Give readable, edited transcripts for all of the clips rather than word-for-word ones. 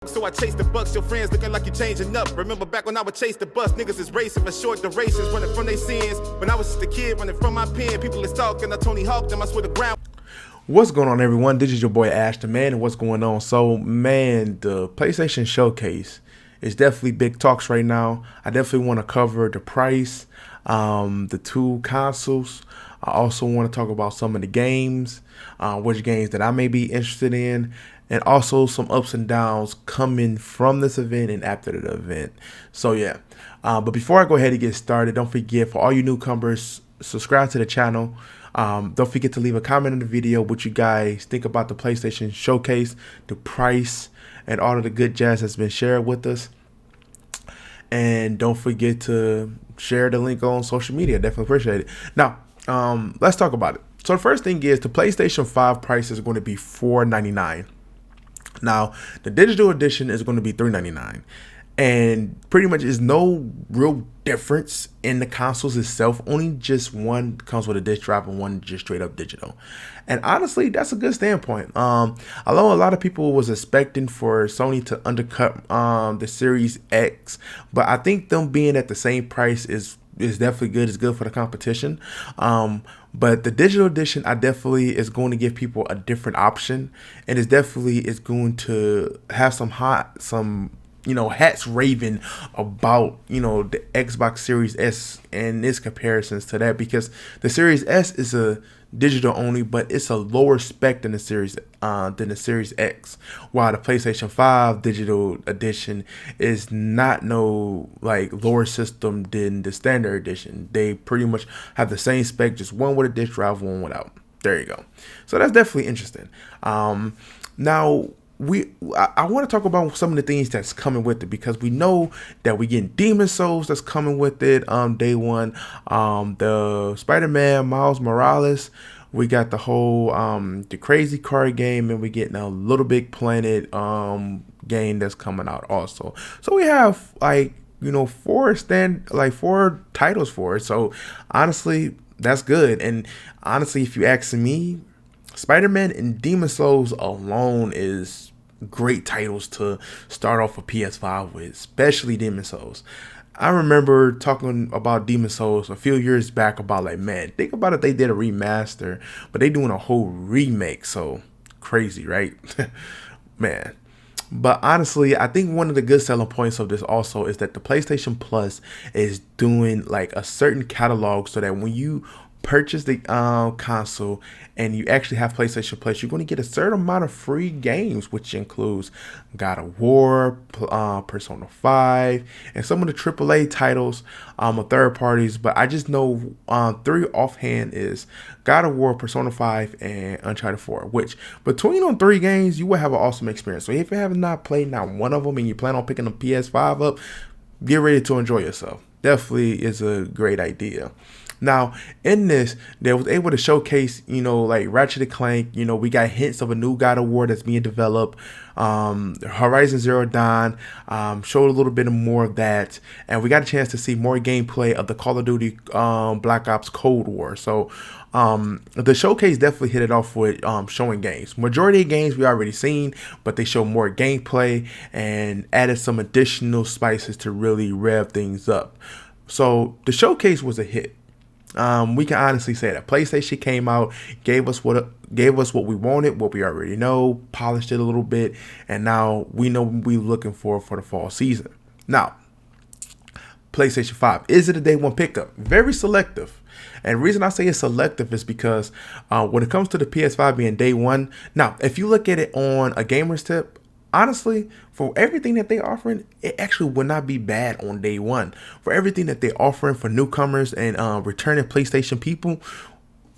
So I chase the bucks, your friends looking like you changing up. Remember back when I would chase the bus, niggas is racing for short durations, running from their sins. When I was just a kid, running from my pen, people is talking, I Tony Hawk them, I swear to ground. What's going on, everyone? This is your boy AshTheMan, and what's going on? So, man, the PlayStation Showcase is definitely big talks right now. I definitely want to cover the price, the two consoles. I also want to talk about some of the games, which games that I may be interested in, and also some ups and downs coming from this event and after the event. So yeah, but before I go ahead and get started, don't forget, for all you newcomers, subscribe to the channel. Don't forget to leave a comment in the video what you guys think about the PlayStation Showcase, the price, and all of the good jazz that's been shared with us. And don't forget to share the link on social media. Definitely appreciate it. Now, let's talk about it. So the first thing is the PlayStation 5 price is going to be $499. Now, the digital edition is going to be $399, and pretty much is no real difference in the consoles itself. Only just one comes with a disc drive and one just straight up digital. And honestly, that's a good standpoint. Although a lot of people was expecting for Sony to undercut the Series X, but I think them being at the same price is definitely good. It's good for the competition. But the digital edition, I definitely is going to give people a different option, and it's definitely is going to have some hats raving about, the Xbox Series S and its comparisons to that, because the Series S is a digital only, but it's a lower spec than the Series X, while the PlayStation 5 digital edition is not no lower system than the standard edition. They pretty much have the same spec, just one with a disc drive, one without. There you go. So that's definitely interesting. Now I want to talk about some of the things that's coming with it, because we know that we getting Demon Souls that's coming with it day one. The Spider-Man Miles Morales, we got the whole the Crazy Card game, and we getting a Little Big Planet game that's coming out also. So we have four titles for it. So honestly, that's good. And honestly, if you ask me, Spider-Man and Demon Souls alone is great titles to start off a PS5 with, especially Demon Souls. I remember talking about Demon Souls a few years back about man, think about it, they did a remaster, but they doing a whole remake. So crazy, right? Man. But honestly, I think one of the good selling points of this also is that the PlayStation Plus is doing a certain catalog, so that when you purchase the console and you actually have PlayStation Plus, you're going to get a certain amount of free games, which includes God of War, Persona 5, and some of the AAA titles of third parties. But I just know three offhand is God of War, Persona 5, and Uncharted 4, which between on three games, you will have an awesome experience. So if you have not played not one of them and you plan on picking the PS5 up, get ready to enjoy yourself. Definitely is a great idea. Now, in this, they was able to showcase, Ratchet and Clank. We got hints of a new God of War that's being developed. Horizon Zero Dawn showed a little bit more of that. And we got a chance to see more gameplay of the Call of Duty Black Ops Cold War. So the showcase definitely hit it off with showing games. Majority of games we already seen, but they show more gameplay and added some additional spices to really rev things up. So the showcase was a hit. We can honestly say that PlayStation came out, gave us what we wanted, what we already know, polished it a little bit, and now we know what we're looking for the fall season. Now, PlayStation 5, is it a day one pickup? Very selective. And the reason I say it's selective is because when it comes to the PS5 being day one, now if you look at it on a gamer's tip, honestly, for everything that they're offering, it actually would not be bad on day one. For everything that they're offering for newcomers and returning PlayStation people,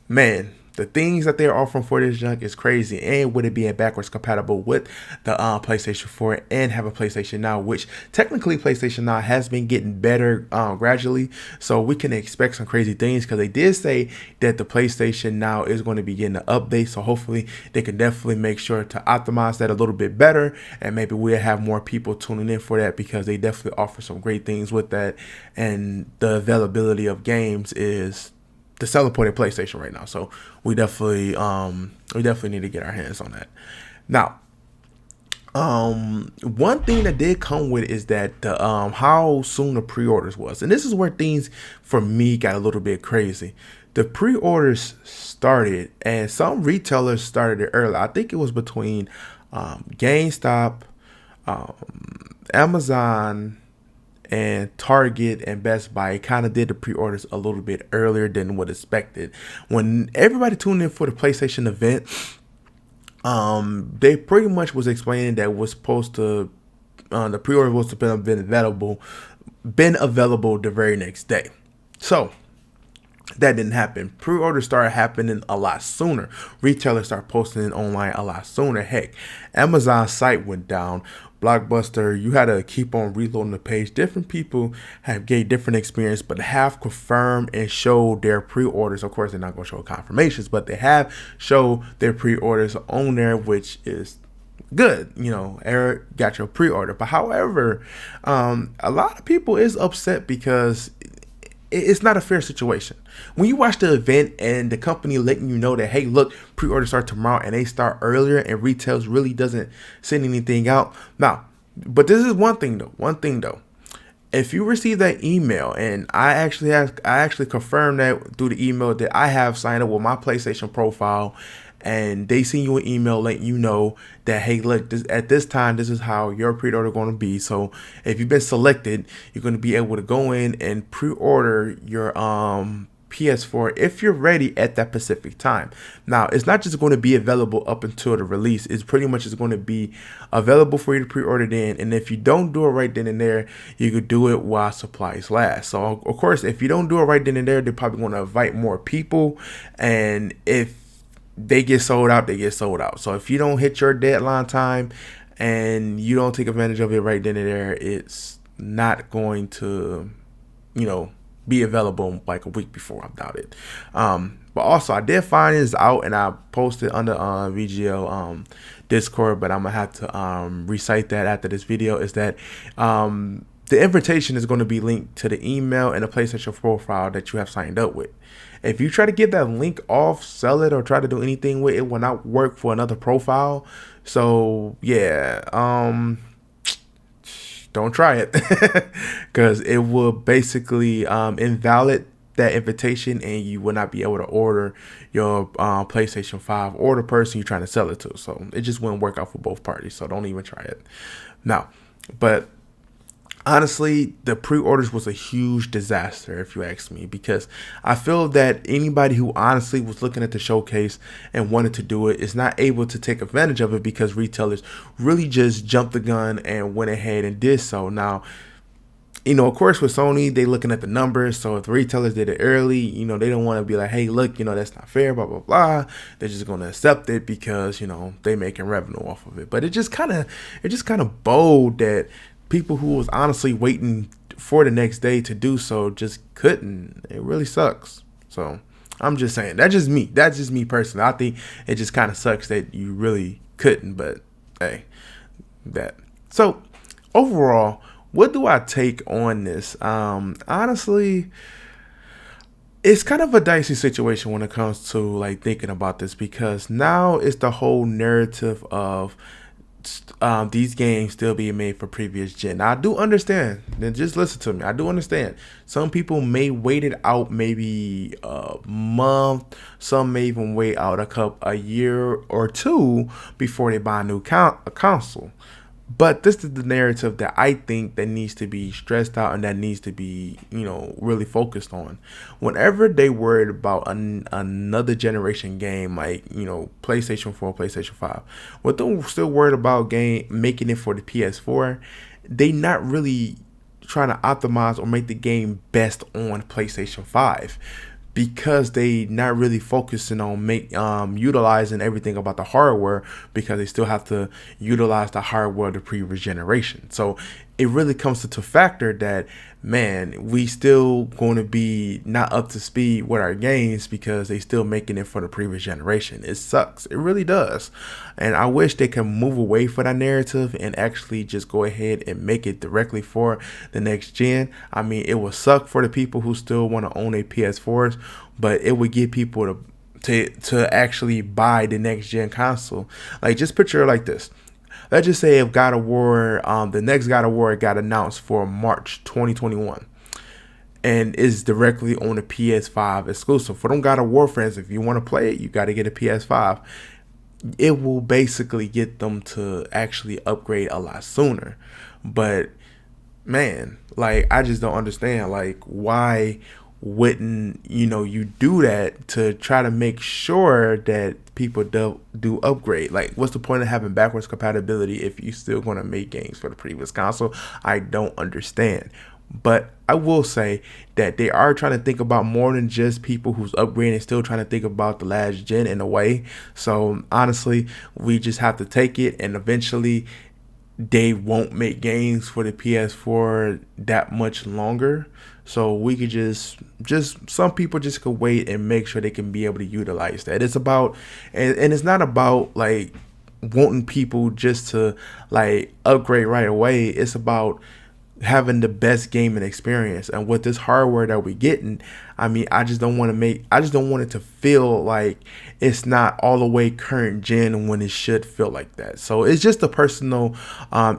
man, the things that they're offering for this junk is crazy. And with it being backwards compatible with the PlayStation 4 and have a PlayStation Now, which technically PlayStation Now has been getting better gradually. So we can expect some crazy things, because they did say that the PlayStation Now is going to be getting an update. So hopefully they can definitely make sure to optimize that a little bit better. And maybe we'll have more people tuning in for that, because they definitely offer some great things with that. And the availability of games is the selling point of PlayStation right now. So we definitely need to get our hands on that. Now, One thing that did come with it is that the how soon the pre-orders was, and this is where things for me got a little bit crazy. The pre-orders started, and some retailers started it early. I think it was between GameStop, Amazon, and Target and Best Buy. It kind of did the pre-orders a little bit earlier than what expected. When everybody tuned in for the PlayStation event, they pretty much was explaining that was supposed to the pre-order was to been available the very next day. So that didn't happen. Pre-orders started happening a lot sooner. Retailers started posting it online a lot sooner. Heck, Amazon's site went down. Blockbuster, you had to keep on reloading the page. Different people have gave different experience, but have confirmed and showed their pre-orders. Of course, they're not going to show confirmations, but they have showed their pre-orders on there, which is good. You know, Eric got your pre-order. But however, a lot of people is upset because it's not a fair situation. When you watch the event and the company letting you know that, hey, look, pre-orders start tomorrow and they start earlier, and retails really doesn't send anything out. Now, but this is one thing though. If you receive that email, and I actually confirmed that through the email that I have signed up with my PlayStation profile, and they send you an email letting you know that, hey, look, at this time, this is how your pre-order going to be. So if you've been selected, you're going to be able to go in and pre-order your PS4 if you're ready at that specific time. Now, it's not just going to be available up until the release. It's pretty much just going to be available for you to pre-order then. And if you don't do it right then and there, you could do it while supplies last. So, of course, if you don't do it right then and there, they're probably going to invite more people. And if they get sold out, they get sold out. So if you don't hit your deadline time and you don't take advantage of it right then and there, it's not going to, be available like a week before. I doubt it. But also, I did find this out, and I posted under VGL Discord, but I'm gonna have to recite that after this video. Is that the invitation is going to be linked to the email and the PlayStation profile that you have signed up with. If you try to get that link off, sell it, or try to do anything with it, will not work for another profile. So yeah, don't try it, because it will basically invalid that invitation, and you will not be able to order your PlayStation 5 or the person you're trying to sell it to. So it just wouldn't work out for both parties. So don't even try it now. But honestly, the pre-orders was a huge disaster, if you ask me, because I feel that anybody who honestly was looking at the showcase and wanted to do it is not able to take advantage of it, because retailers really just jumped the gun and went ahead and did so. Now, of course, with Sony, they looking at the numbers. So if the retailers did it early, they don't want to be like, hey, look, that's not fair, blah, blah, blah. They're just going to accept it because, they making revenue off of it. But it just kind of bold that people who was honestly waiting for the next day to do so just couldn't. It really sucks. So I'm just saying, that's just me personally. I think it just kind of sucks that you really couldn't, but hey, that. So overall, what do I take on this? Honestly, it's kind of a dicey situation when it comes to like thinking about this, because now it's the whole narrative of these games still being made for previous gen. Now, I do understand. Then just listen to me. I do understand. Some people may wait it out maybe a month. Some may even wait out a year or two before they buy a new console. But this is the narrative that I think that needs to be stressed out, and that needs to be, really focused on. Whenever they worried about another generation game like, PlayStation 4, PlayStation 5, what they're still worried about making it for the PS4, they not really trying to optimize or make the game best on PlayStation 5. Because they not really focusing on utilizing everything about the hardware, because they still have to utilize the hardware of the previous generation. So it really comes to factor that, man, we still going to be not up to speed with our games because they still making it for the previous generation. It sucks. It really does. And I wish they can move away from that narrative and actually just go ahead and make it directly for the next gen. I mean, it would suck for the people who still want to own a PS4s, but it would get people to actually buy the next gen console. Like, just picture it like this. let's just say if God of War, the next God of War got announced for March 2021 and is directly on the PS5 exclusive. For them God of War fans, if you want to play it, you got to get a PS5. It will basically get them to actually upgrade a lot sooner. But man, like, I just don't understand, like, why wouldn't you do that to try to make sure that people do upgrade? Like, what's the point of having backwards compatibility if you still going to make games for the previous console? I don't understand. But I will say that they are trying to think about more than just people who's upgrading, still trying to think about the last gen in a way. So honestly, we just have to take it, and eventually they won't make games for the PS4 that much longer. So we could just some people just could wait and make sure they can be able to utilize that. It's about, and it's not about like wanting people just to like upgrade right away. It's about having the best gaming experience. And with this hardware that we're getting, I mean, I just don't want it to feel like it's not all the way current gen when it should feel like that. So it's just a personal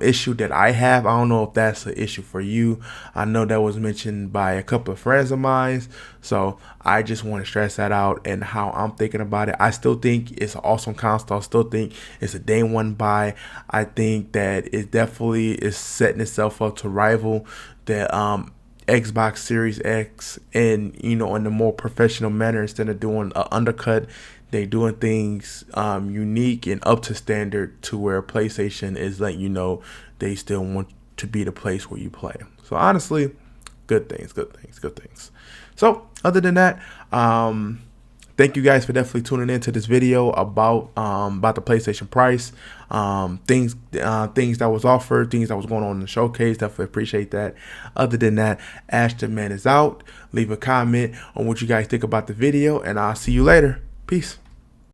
issue that I have. I don't know if that's an issue for you. I know that was mentioned by a couple of friends of mine. So I just want to stress that out and how I'm thinking about it. I still think it's an awesome console. I still think it's a day one buy. I think that it definitely is setting itself up to rival the Xbox Series X, and in a more professional manner. Instead of doing an undercut, they doing things unique and up to standard, to where PlayStation is letting they still want to be the place where you play. So honestly, good things. So other than that, thank you guys for definitely tuning into this video about the PlayStation price, things that was offered, things that was going on in the showcase. Definitely appreciate that. Other than that, AshTheMan is out. Leave a comment on what you guys think about the video, and I'll see you later. Peace.